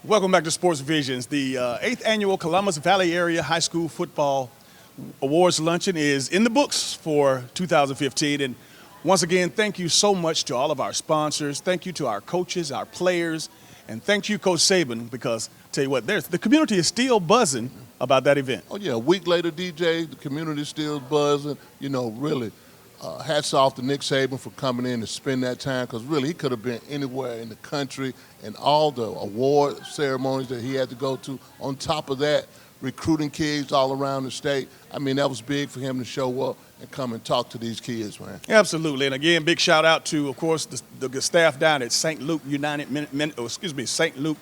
Welcome back to Sportsvisions. The 8th annual Columbus Valley Area High School Football Awards Luncheon is in the books for 2015. And once again, thank you so much to all of our sponsors. Thank you to our coaches, our players, and thank you, Coach Saban, because I'll tell you what, the community is still buzzing about that event. Oh, yeah, a week later, DJ, the community's still buzzing. Really, hats off to Nick Saban for coming in to spend that time, because really he could have been anywhere in the country, and all the award ceremonies that he had to go to. On top of that, recruiting kids all around the state. I mean, that was big for him to show up and come and talk to these kids, man. Absolutely. And again, big shout out to, of course, the staff down at St. Luke St. Luke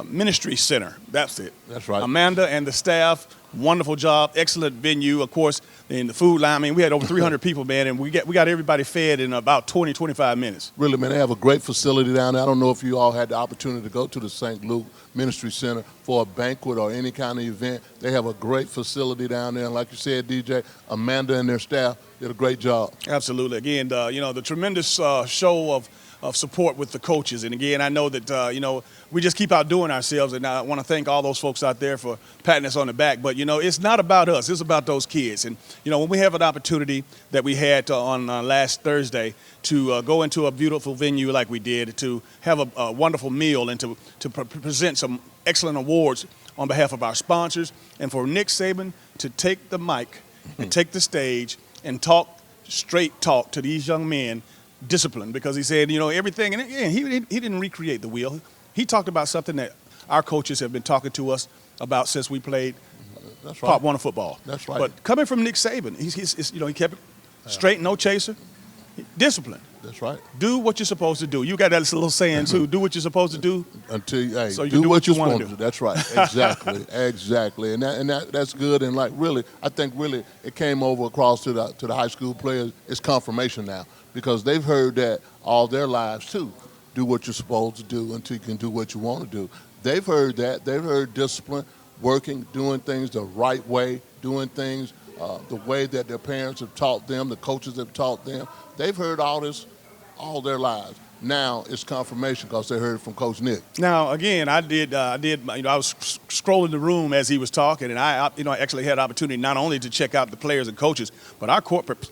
Ministry Center. That's it. That's right. Amanda and the staff, wonderful job, excellent venue. Of course, in the food line, I mean, we had over 300 people, man, and we got everybody fed in about 20, 25 minutes. Really, man, they have a great facility down there. I don't know if you all had the opportunity to go to the St. Luke Ministry Center for a banquet or any kind of event. They have a great facility down there. And like you said, DJ, Amanda and their staff did a great job. Absolutely. Again, the tremendous show of support with the coaches. And again, I know that, we just keep outdoing ourselves. And I want to thank all those folks out there for patting us on the back. But, it's not about us. It's about those kids. And, when we have an opportunity that we had on last Thursday to go into a beautiful venue like we did, to have a wonderful meal and to present some excellent awards on behalf of our sponsors, and for Nick Saban to take the mic and take the stage and straight talk to these young men, discipline, because he said, everything, and again, he didn't recreate the wheel. He talked about something that our coaches have been talking to us about since we played Pop Warner football. That's right. But coming from Nick Saban, he kept it straight, no chaser, discipline. That's right. Do what you're supposed to do. You got that little saying too. Do what you're supposed to do. Until you so you do what you you're want supposed to do. That's right. Exactly. Exactly. And that's good. And I think it came over across to the high school players. It's confirmation now, because they've heard that all their lives too. Do what you're supposed to do until you can do what you want to do. They've heard that. They've heard discipline, working, doing things the right way, doing things the way that their parents have taught them, the coaches have taught them. They've heard all this all their lives. Now it's confirmation because they heard it from Coach Nick. Now, again, I was scrolling the room as he was talking, and I actually had opportunity not only to check out the players and coaches, but our corporate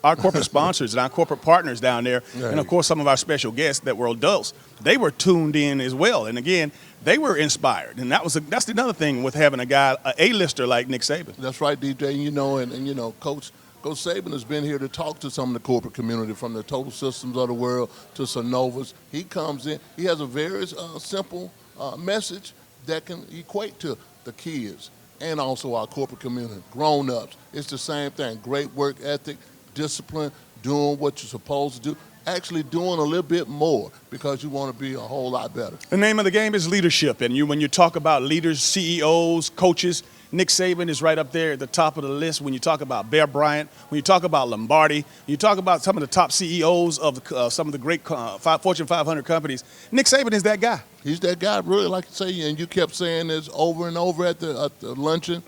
sponsors and our corporate partners down there, and of course some of our special guests that were adults. They were tuned in as well, and again, they were inspired, and that's another thing with having a A-lister like Nick Saban. That's right, DJ. And Coach Saban has been here to talk to some of the corporate community, from the Total Systems of the world to Synovus. He comes in. He has a very simple message that can equate to the kids and also our corporate community, grown-ups. It's the same thing. Great work ethic, discipline, doing what you're supposed to do, actually doing a little bit more because you want to be a whole lot better. The name of the game is leadership, and when you talk about leaders, CEOs, coaches, Nick Saban is right up there at the top of the list. When you talk about Bear Bryant, when you talk about Lombardi, when you talk about some of the top CEOs of some of the great Fortune 500 companies, Nick Saban is that guy. He's that guy, really, like you say, and you kept saying this over and over at the luncheon,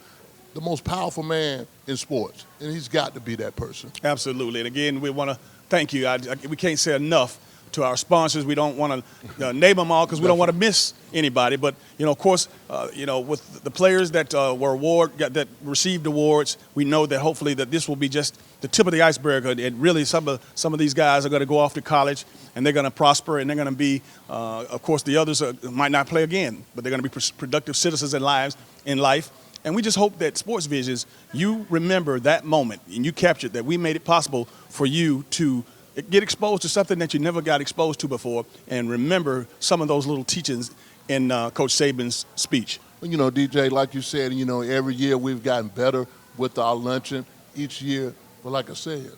the most powerful man in sports, and he's got to be that person. With again, we want to thank you. We can't say enough to our sponsors. We don't want to name them all because we don't want to miss anybody. But, of course, with the players that that received awards, we know that hopefully that this will be just the tip of the iceberg. And really some of these guys are going to go off to college, and they're going to prosper, and they're going to be, of course, the others might not play again, but they're going to be productive citizens in life. And we just hope that Sportsvisions, you remember that moment, and you captured that we made it possible for you to get exposed to something that you never got exposed to before, and remember some of those little teachings in Coach Saban's speech. Well, DJ, like you said, every year we've gotten better with our luncheon each year. But like I said,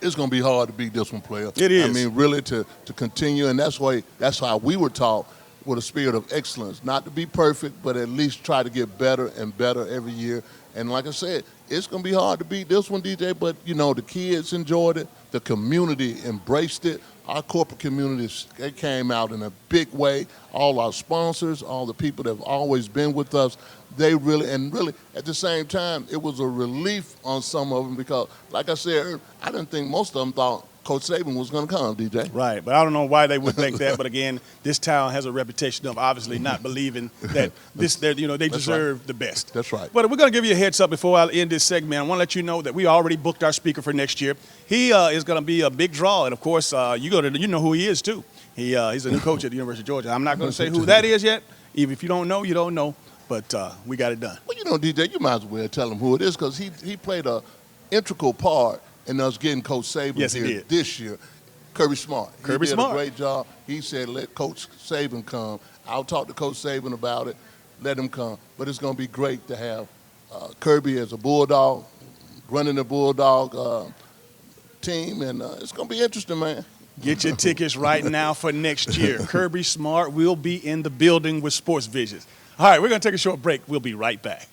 it's going to be hard to beat this one, player. It is. I mean, really to continue, and that's how we were taught, with a spirit of excellence. Not to be perfect, but at least try to get better and better every year. And like I said, it's going to be hard to beat this one, DJ, but, the kids enjoyed it. The community embraced it. Our corporate communities, they came out in a big way. All our sponsors, all the people that have always been with us, they really at the same time, it was a relief on some of them because, like I said, I didn't think most of them thought Coach Saban was going to come, DJ. Right, but I don't know why they would think that. But again, this town has a reputation of obviously not believing that they deserve the best. That's right. But we're going to give you a heads up before I end this segment. I want to let you know that we already booked our speaker for next year. He is going to be a big draw, and of course, you know who he is too. He's a new coach at the University of Georgia. I'm not going to say who that is yet. Even if you don't know, you don't know. But we got it done. Well, DJ, you might as well tell him who it is because he played a integral part in us getting Coach Saban here this year. Kirby Smart. He did a great job. He said, let Coach Saban come. I'll talk to Coach Saban about it. Let him come. But it's going to be great to have Kirby as a Bulldog, running the Bulldog team, and it's going to be interesting, man. Get your tickets right now for next year. Kirby Smart will be in the building with Sportsvisions. All right, we're going to take a short break. We'll be right back.